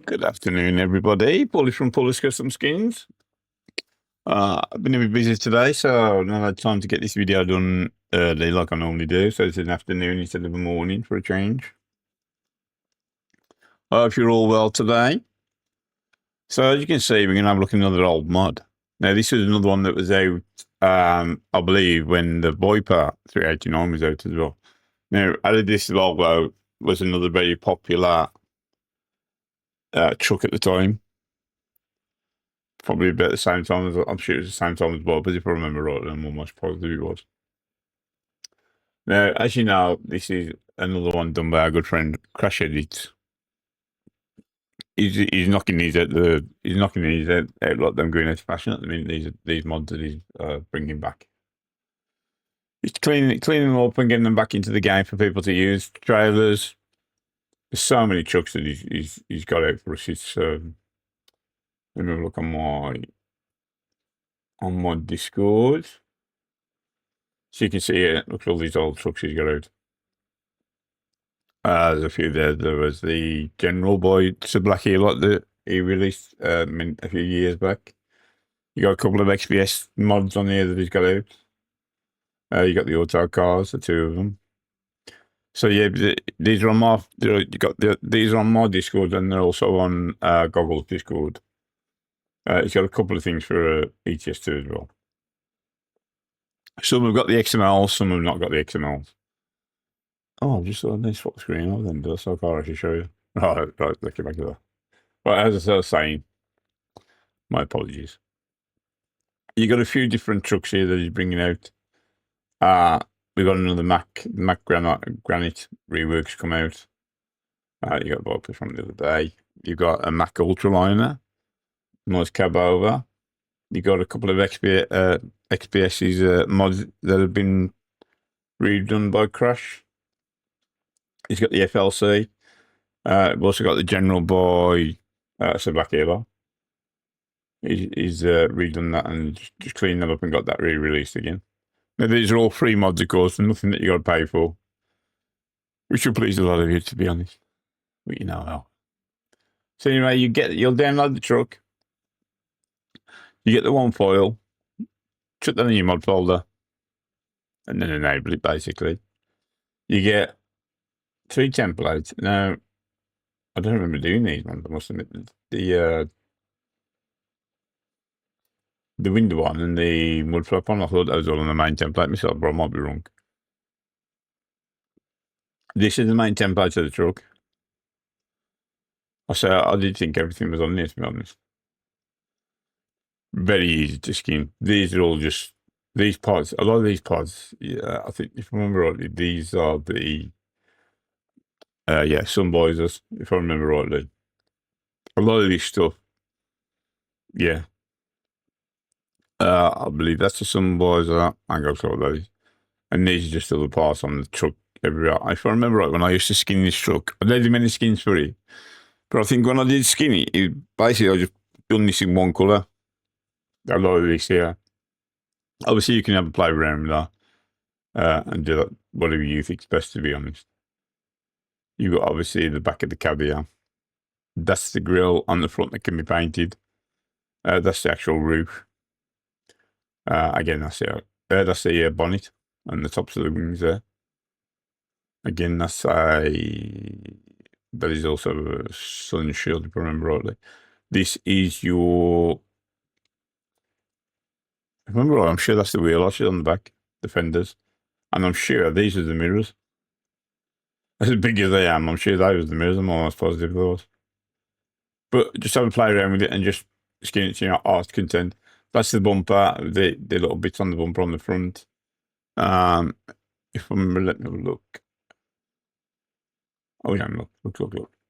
Good afternoon, everybody. Paulie from Paulie's Custom Skins. I've been a bit busy today, so I've not had time to get this video done early like I normally do. So it's an afternoon instead of a morning for a change. I hope you're all well today. So as you can see, we're going to have a look at another old mod. Now, this is another one that was out, I believe, when the Viper 389 was out as well. Now, Aradeth Volvo was another very popular truck at the time. Probably about the same time as, I'm sure it was the same time as well, but if I remember right, I'm almost positive it was. Now, as you know, this is another one done by our good friend Crash Editz. He's knocking these out like them going out of fashion at the minute. These mods that he's bringing back. He's cleaning them up and getting them back into the game for people to use. Trailers. There's so many trucks that he's got out for us. It's let me have a look on my Discord. So you can see it. Look at all these old trucks he's got out. There's a few there. There was the General Boy Sublaki lot that he released a few years back. You got a couple of XPS mods on here that he's got out. You got the auto cars, the two of them. So yeah, these are on my these are on my Discord, and they're also on Goggle's Discord. He's got a couple of things for ATS too as well. Some have got the XMLs, some have not got the XMLs. Oh, I've just saw a nice swap screen. Oh, then that's so far I should show you. Right, let's get back to that. But as I was saying, my apologies. You got a few different trucks here that he's bringing out. We got another Mac Granite reworks come out. You got Viper from the other day. You got a Mac Ultraliner, nice cab over. You got a couple of XPS's mods that have been redone by Crash. He's got the FLC. We've also got the General Boy Sabakila. He's redone that and just cleaned that up and got that re-released again. Now, these are all free mods, of course, and nothing that you got to pay for. Which should please a lot of you, to be honest. But you know how. So anyway, you'll download the truck. You get the one file, chuck that in your mod folder, and then enable it, basically. You get 3 templates. Now, I don't remember doing these ones, I must admit. The window one and the mud flap one, I thought that was all on the main template myself, but I might be wrong. This is the main template of the truck. I did think everything was on there, to be honest. Very easy to skin. These are all just these pods. A lot of these pods, yeah, I think if I remember rightly, these are the sun visors, if I remember rightly. A lot of this stuff, yeah. I believe that's the sun visor. I go to that is. And these are just other parts on the truck everywhere. If I remember right, when I used to skin this truck, I didn't do many skins for it. But I think when I did skin it, basically I just done this in one colour. A lot of this here. Obviously, you can have a play around with that and do that, whatever you think's best, to be honest. You've got obviously the back of the cab here. That's the grille on the front that can be painted. That's the actual roof. Again, that's the bonnet and the tops of the wings there. Again, that is also a sun shield, if I remember rightly. This is your, remember, I'm sure that's the wheel arches on the back, the fenders. And I'm sure these are the mirrors. As big as they am, I'm sure those are the mirrors. I'm almost positive those. But just have a play around with it and just skin it to your heart's content. That's the bumper, the little bits on the bumper on the front. If I remember, let me have a look. Oh yeah, look.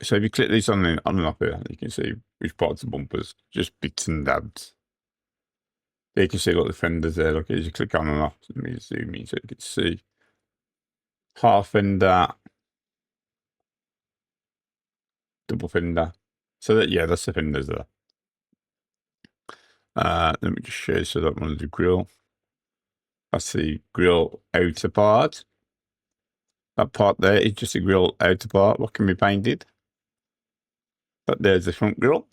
So if you click this on and off here, you can see which parts of the bumpers, just bits and dabs. There you can see the fenders there. Look, as you click on and off, let me zoom in so you can see half fender, double fender. So that's the fenders there. Let me just show you. So that one's the grill. That's the grill outer part. That part there is just a grill outer part. What can be painted? But there's the front grille.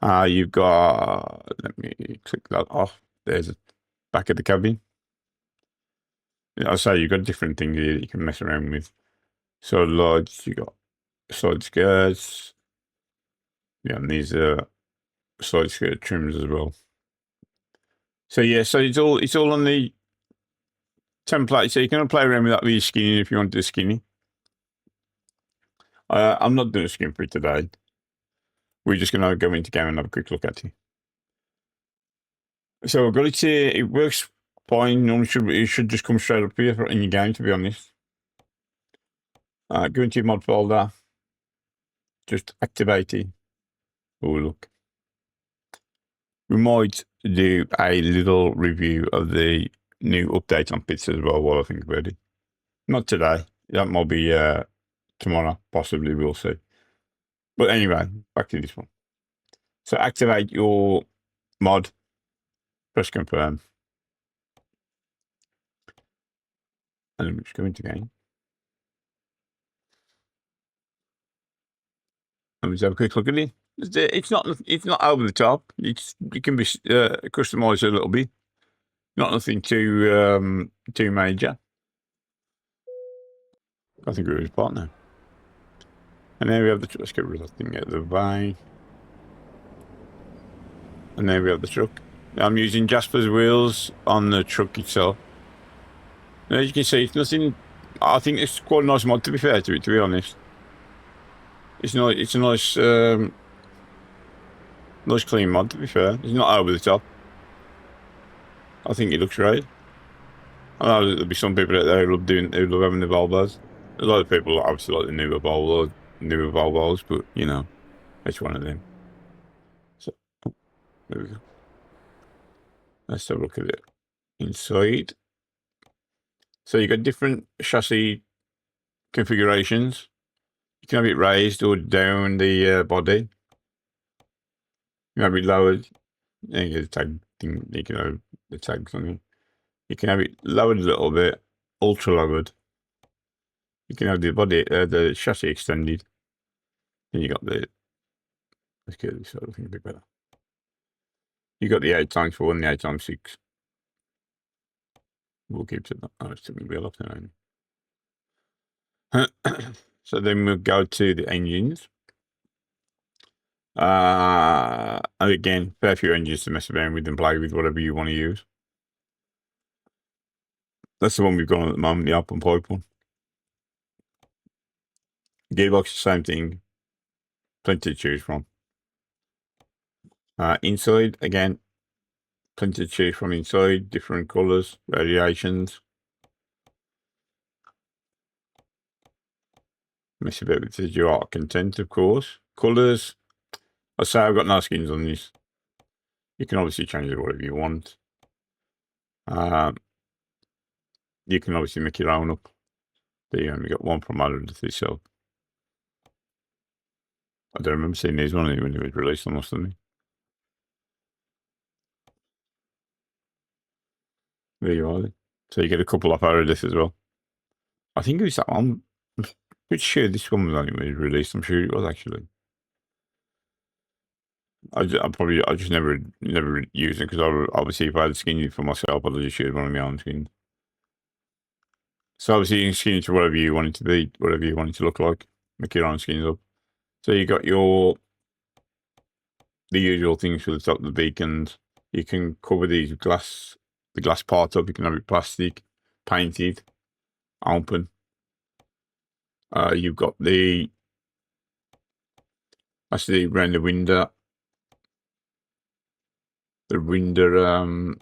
You've got, let me click that off. There's the back of the cabin. I'll say you've got different things here that you can mess around with. So large, you got side skirts. Yeah, and these are side skirt trims as well. So yeah, so it's all on the template. So you can play around with that with your skinny if you want to do skinny. I'm not doing a skin for it today. We're just going to go into game and have a quick look at it. So I've got it here. It works fine. Normally it should just come straight up here in your game, to be honest. Go into your mod folder. Just activate it. Oh, look. We might do a little review of the new update on bits as well while I think about it. Not today. That might be tomorrow. Possibly, we'll see. But anyway, back to this one. So activate your mod. Press confirm. And then we just go into game. And we just have a quick look at it. It's not over the top. It can be customized a little bit. Not nothing too major. I think we're his partner. And there we have the truck. Let's get rid of that thing out of the way. And there we have the truck. I'm using Jasper's wheels on the truck itself. And as you can see, it's nothing. I think it's quite a nice mod, to be fair to it, to be honest. It's nice. It's a nice, nice clean mod, to be fair. It's not over the top. I think it looks right. I know there'll be some people out there who love having the Volvos. A lot of people obviously like the newer Volvos, but you know, it's one of them. So there we go. Let's have a look at it inside. So you got different chassis configurations. You can have it raised or down the body. You can have it lowered. There you go, the tag thing. You can have the tags on it. You can have it lowered a little bit, ultra lowered. You can have the body, the chassis extended. And you got the. Let's get this other thing a bit better. You got the 8x4 and the 8x6. We'll keep to that. Oh, it's took me real up now. So then we'll go to the engines. And again, fair few engines to mess around with and play with, whatever you want to use. That's the one we've got on at the moment, the open pipe one. Gearbox, same thing. Plenty to choose from. Inside, again, plenty to choose from inside. Different colours, variations. Mess a bit with the art content, of course. Colours. I say I've got no skins on this. You can obviously change it whatever you want. You can obviously make your own up. There you only got one from Aradeth, so I don't remember seeing these one when it was released, almost, didn't it? There you are. So you get a couple off Aradeth as well. I think it was that one. I'm pretty sure this one was only when it was released. I'm sure it was actually. I just never used it because obviously if I had skin for myself, I'd just use one of my own skins. So obviously you can skin it to whatever you want it to be, whatever you want it to look like. Make your own skins up. So you got the usual things for the top of the beacons. You can cover the glass part up. You can have it plastic, painted, open. You've got actually around the window. The window,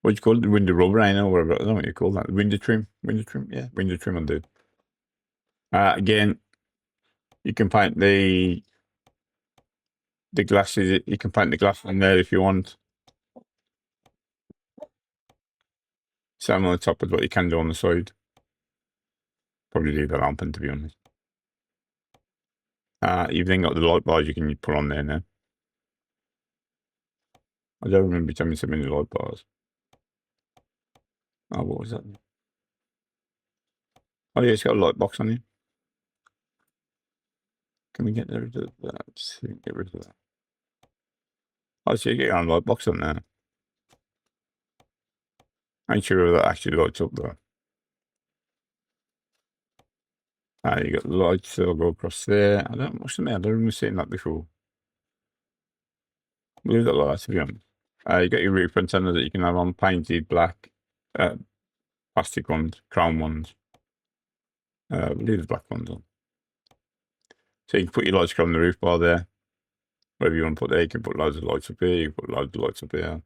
what do you call it? The window rubber, I know, whatever. I don't know what you call that. Window trim. Yeah, window trim will do. Again, you can paint the glasses. You can paint the glass on there if you want. Same on the top as what you can do on the side. Probably leave that open, to be honest. You've then got the light bars you can put on there now. I don't remember having so many light bars. Oh, what was that? Oh, yeah, it's got a light box on it. Can we get rid of that? Get rid of that. Oh, so you get your own light box on there. I ain't sure if that actually lights up though. You got the lights that'll go across there. I don't remember seeing that before. Leave that like that to be honest. You got your roof antenna that you can have on painted black, plastic ones, chrome ones. Leave the black ones on. So you can put your lights on the roof bar there. Whatever you want to put there, you can put loads of lights up here, you can put loads of lights up here.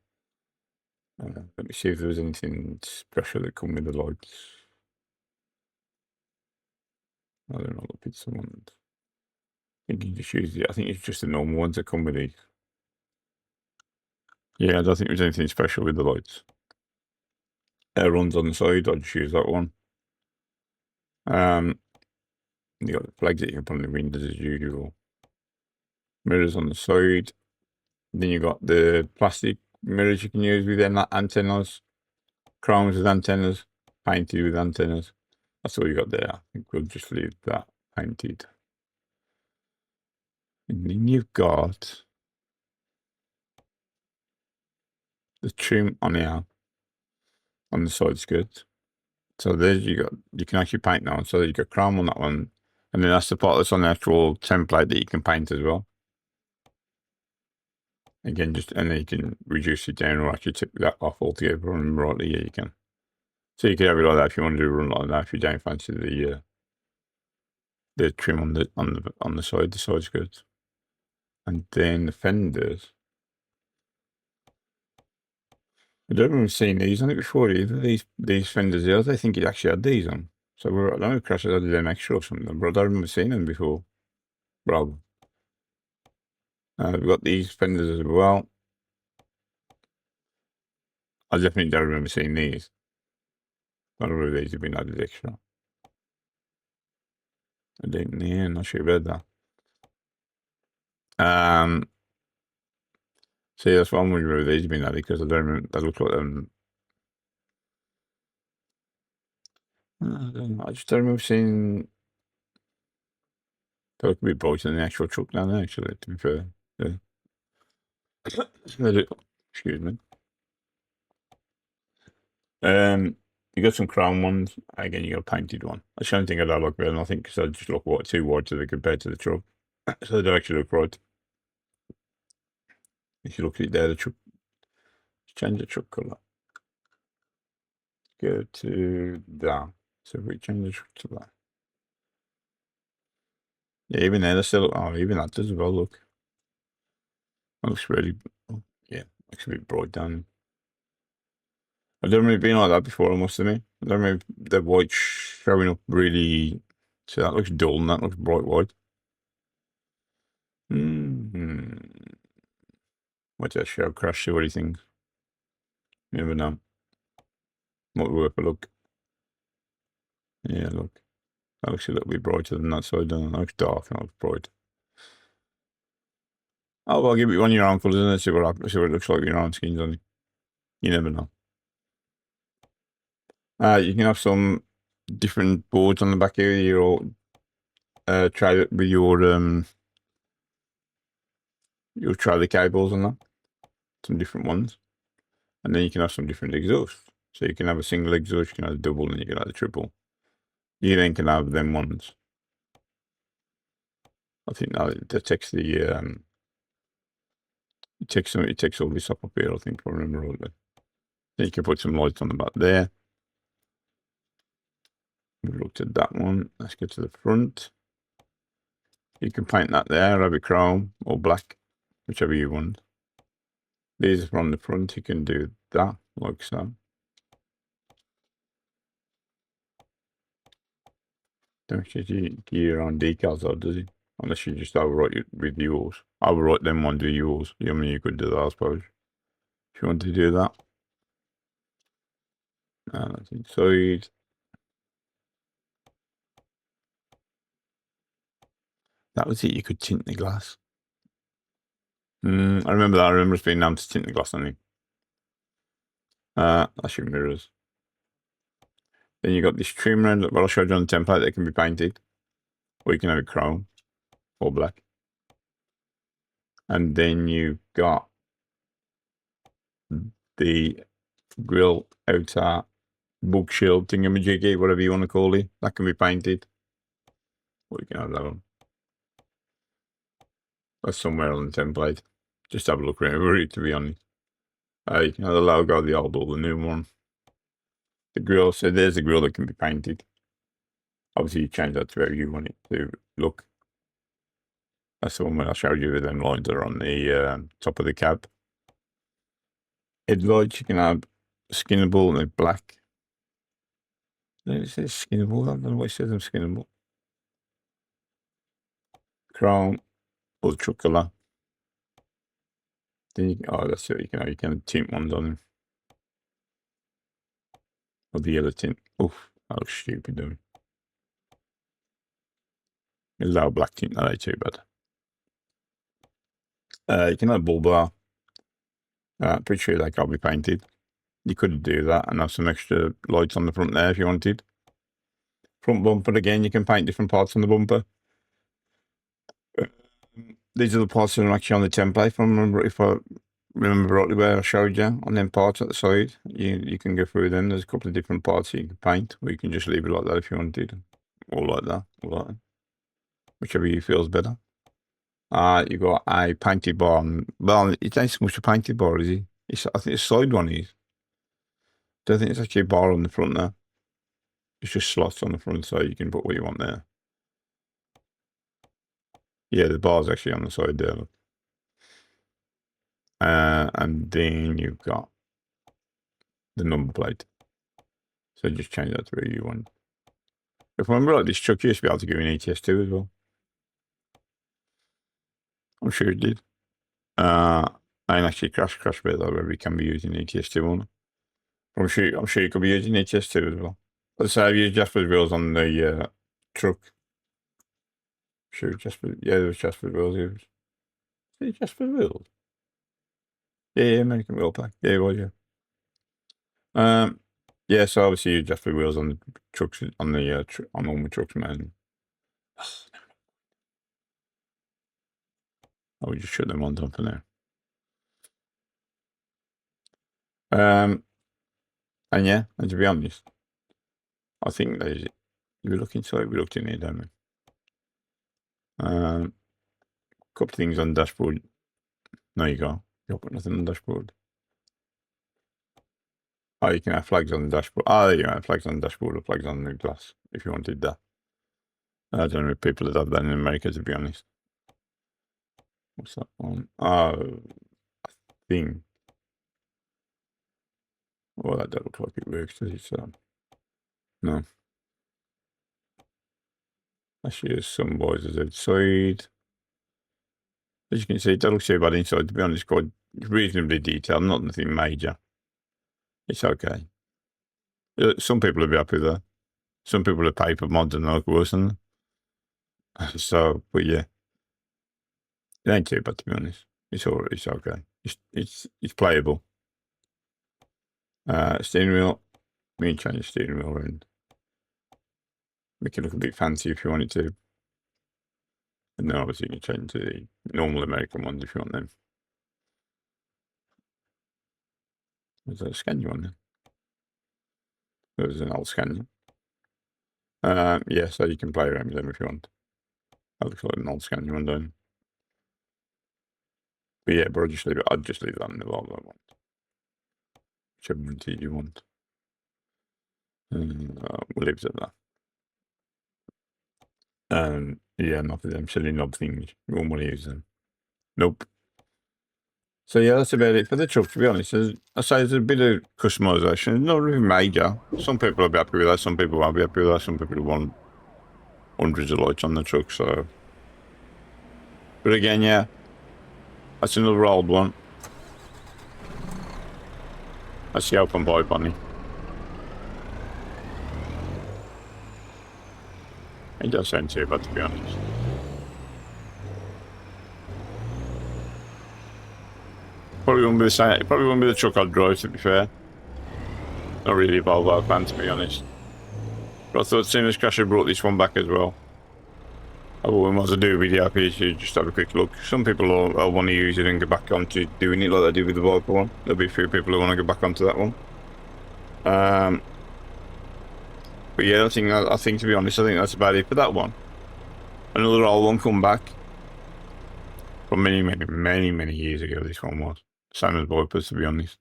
Let me see if there's anything special that come with the lights. I don't know, the pizza ones. I think you just use I think it's just the normal ones that come with these. Yeah, I don't think there's anything special with the lights. Air runs on the side, I'll just use that one. You got the flags that you can put on the windows as usual. Mirrors on the side. Then you got the plastic mirrors you can use with antennas. Chromes with antennas. Painted with antennas. That's all you got there. I think we'll just leave that painted. And then you've got the trim on here on the side skirt. So there's you can actually paint now. So you got chrome on that one. And then that's the part that's on the actual template that you can paint as well. Again, and then you can reduce it down or actually take that off altogether and rightly, yeah, you can. So you can have it like that if you want to do a run like that, if you don't fancy the trim on the side, the side skirts. And then the fenders. I don't remember seeing these on it before either. These fenders here, I think it actually had these on. So I don't know if Crash added them extra or something, but I don't remember seeing them before. Bro. We've got these fenders as well. I definitely don't remember seeing these. I don't know if these have been added extra. I didn't, yeah, not sure about that. See, that's one wondering whether these have been added because I don't remember. That looks like them. I just don't remember seeing. They look a bit brighter than the actual truck down there, actually, to be fair. Yeah. Excuse me. You got some crown ones. Again, you got a painted one. That's the only thing I don't like about them, I think, because they just look too wide to compared to the truck. So they don't actually look right. If you look at it there, the truck. Change the truck colour. Go to that. So if we change the truck to that. Yeah, even there, even that does as well, look. That looks really, yeah, looks a bit bright down. I don't remember being like that before, I must admit. I don't remember the white showing up really. So that looks dull and that looks bright white. What's that show? Crash, see what he thinks. You never know. Might be worth a look. Yeah, look. That looks a little bit brighter than that side, doesn't it? That looks dark and that looks bright. Oh, well, I'll give it one of your own colours and see what it looks like with your own skins on it. You never know. You can have some different boards on the back here. Try it with you'll try the cables on that. Some different ones. And then you can have some different exhausts. So you can have a single exhaust, you can have a double, and you can have a triple. You then can have them ones. I think that takes it takes all this up here, I think, if I remember rightly. Then you can put some lights on the back there. We've looked at that one. Let's get to the front. You can paint that there, have it chrome or black, whichever you want. These are from the front, you can do that, like so. Don't actually do your own decals though, does he? Unless you just overwrite it with yours. Overwrite them one, do yours. I mean, you could do that, I suppose. If you want to do that. That's inside. That was it, you could tint the glass. I remember that. I remember us being able to tint the glass on it. That's your mirrors. Then you got this trim around, what I showed you on the template that can be painted. Or you can have it chrome. or black. And then you've got the grill outer bug shield thingamajiggy, whatever you want to call it. That can be painted. Or you can have that one. That's somewhere on the template. Just have a look around it, to be honest. You can have the logo, the old or the new one. The grill, so there's a grill that can be painted. Obviously, you change that to where you want it to look. That's the one where I showed you with them lines that are on the top of the cab. Headlights, you can have skinnable and they're black. It says skinnable. I don't know why it says them skinnable. Chrome or truck colour. Then you can, oh, that's it. You can tint ones on them. Or the yellow tint. Oof, that looks stupid, doing. Allow black tint, that ain't too bad. You can have bull bar. Pretty sure that can't be painted. You could do that and have some extra lights on the front there if you wanted. Front bumper, again, you can paint different parts on the bumper. These are the parts that are actually on the template. If I remember rightly where I showed you on them parts at the side, you can go through them. There's a couple of different parts you can paint, or you can just leave it like that if you wanted. Or like that, or like that. Whichever you feels better. You got a painted bar. Well, it ain't so much a painted bar, is it? I think the side one is. I don't think it's actually a bar on the front there. It's just slots on the front, so you can put what you want there. Yeah, the bar's actually on the side there. Look. And then you've got the number plate. So just change that to where you want. If I remember right, this truck used to be able to give you an ATS2 as well. I'm sure it did. I ain't actually crash bit though, where it can be using ATS2 on. I'm sure you could be using ATS2 as well. Let's say I've used Jasper's wheels on the truck. Sure, Jasper. Yeah, there was Jasper's wheels used. Is it Jasper's wheels? Yeah, American wheel pack. Yeah, it was, yeah. Yeah, so obviously you Jasper wheels on the trucks, on the on all my trucks, man. I would just shut them on top for now. And yeah, and to be honest, I think there's, we looked inside, we looked in here, don't we? Couple of things on the dashboard. No, you can't. You'll put nothing on the dashboard. Oh, you can have flags on the dashboard. Oh, there you go. Flags on the dashboard or flags on the glass if you wanted that. I don't know if people that have that in America, to be honest. What's that one? Oh, I think. Well, that doesn't look like it works, does it? No. Actually, there's some boys outside. As you can see, it doesn't look too bad inside, to be honest. Quite reasonably detailed, not nothing major. It's okay. Some people will be happy with that. Some people are paper mods and look worse than that. So, but yeah. It ain't too bad, to be honest. It's all right, it's okay. It's playable. Steering wheel. We can change the steering wheel around. Make it look a bit fancy if you want it to. And then obviously you can change to the normal American ones if you want them. Was that a Scania one then? There was an old Scania. Yeah, so you can play around with them if you want. That looks like an old Scania one, don't it? But yeah, but I'd just leave that in the Volvo one. Whichever one you want. We'll leave it at that. Yeah, not for them silly knob things. You won't want to use them. Nope. So yeah, that's about it for the truck, to be honest. I say there's a bit of customization. Not really major. Some people will be happy with that, some people won't be happy with that, some people want hundreds of lights on the truck, so. But again, yeah. That's another old one. That's the open pipe on it. It does sound too bad, to be honest. Probably wouldn't be the same. Probably wouldn't be the truck I'd drive, to be fair. Not really a Volvo fan, to be honest. But I thought as soon as Crash had brought this one back as well. I wouldn't want to do a video up here to just have a quick look. Some people will want to use it and go back onto doing it like they did with the Volvo one. There'll be a few people who want to go back onto that one. But yeah, I think to be honest, I think that's about it for that one. Another old one come back from many years ago. This one was same as Vipers, to be honest.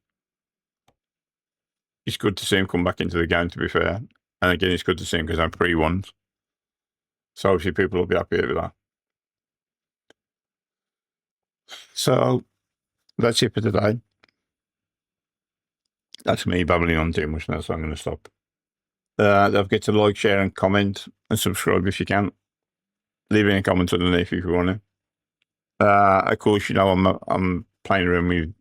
It's good to see him come back into the game, to be fair. And again, it's good to see him because I'm pre-ones. So obviously people will be happy with that. So that's it for today. That's me babbling on too much now, so I'm going to stop. Don't forget to like, share, and comment, and subscribe if you can. Leave any comments underneath if you want to. Of course, you know I'm playing around with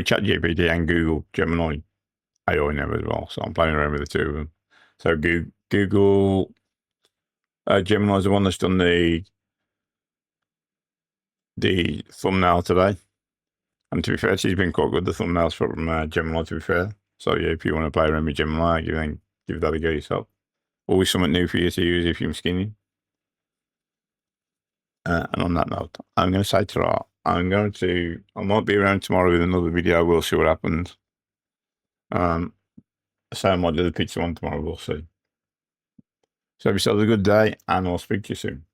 ChatGPT and Google Gemini AI now as well. So I'm playing around with the two of them. So Google Gemini is the one that's done the thumbnail today. And to be fair, she's been quite good, the thumbnails from Gemini, to be fair. So yeah, if you want to play around with Gemini, give that a go yourself. Always something new for you to use if you're skinny. And on that note, I'm going to say ta-ra. I might be around tomorrow with another video. We'll see what happens. So I might do the pizza one tomorrow. We'll see. So have yourselves a good day, and I'll speak to you soon.